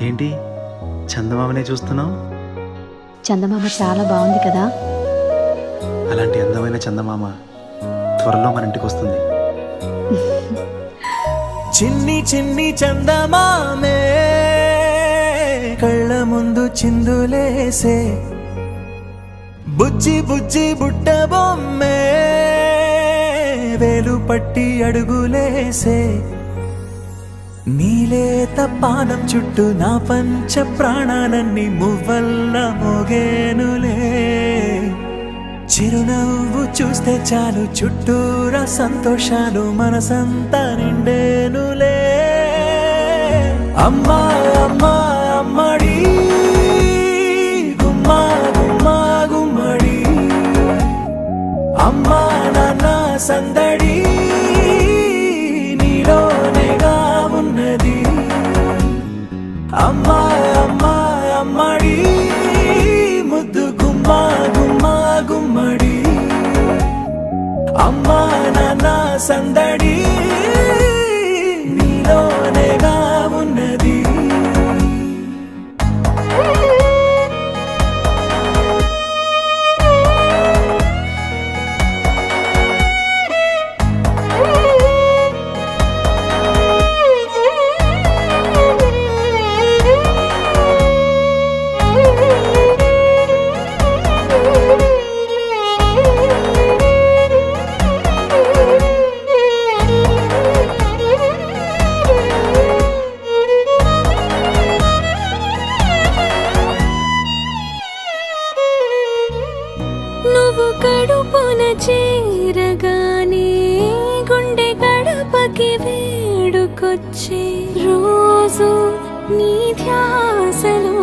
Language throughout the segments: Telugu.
ఏంటి చందమామనే చూస్తున్నావు? చందమామ చాలా బాగుంది కదా. అలాంటి అందమైన చందమామ త్వరలో మన ఇంటికి వస్తుంది. చిన్ని చిన్ని చందమామే కళ్ళ ముందు చిందులేసే, బుజ్జి బుజ్జి బుట్ట బొమ్మే వేలు పట్టి అడుగులేసే, నీలేత పానం చుట్టూ నా పంచ ప్రాణాలన్నీ మువ్వల్ల మోగేనులే. చిరునవ్వు చూస్తే చాలు చుట్టూరా సంతోషాలు మనసంతా నిండేనులే. అమ్మా అమ్మా అమ్మడి గుమ్మా గుమ్మా గుమ్మడి, అమ్మా నాన్న సందడి నీలోనేగా ఉన్నది. అమ్మా అమ్మా అమ్మడి ముద్దు గుమ్మా గుమ్మా గుమ్మడి, అమ్మా నాన్న సందడి నీలోనేగా ఉన్నది. నువ్వు కడుపున చేరగానే గుండె గడపకి వేడుకొచ్చే, రోజు నీ ధ్యాసలో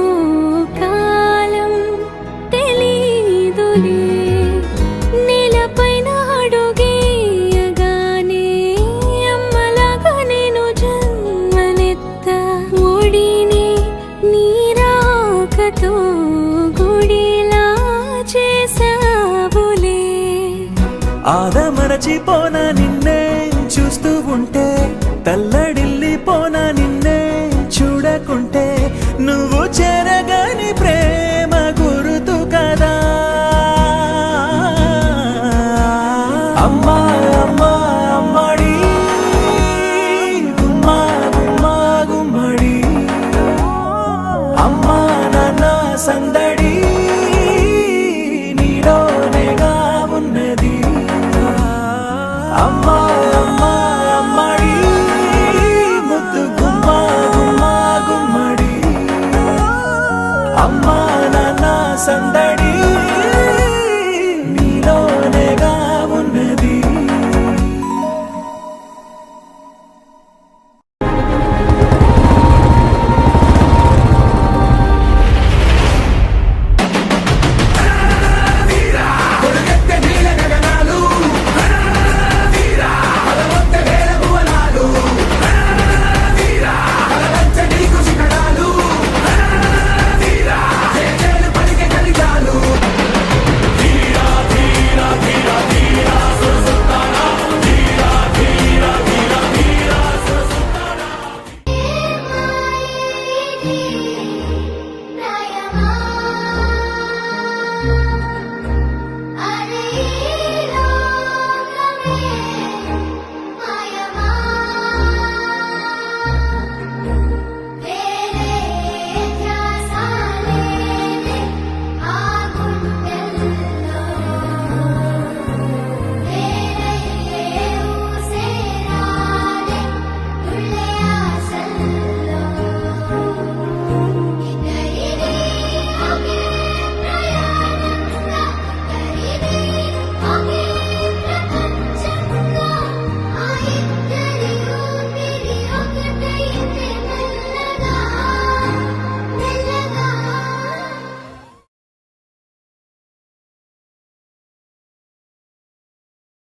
కాలం తెలీదులే. నేలపైన అడుగేయగానే అమ్మలాగా నేను జన్మనెత్త, ఒడిని నీ రాకతో గుడిలా చేసావులే. ఆదమరచిపోన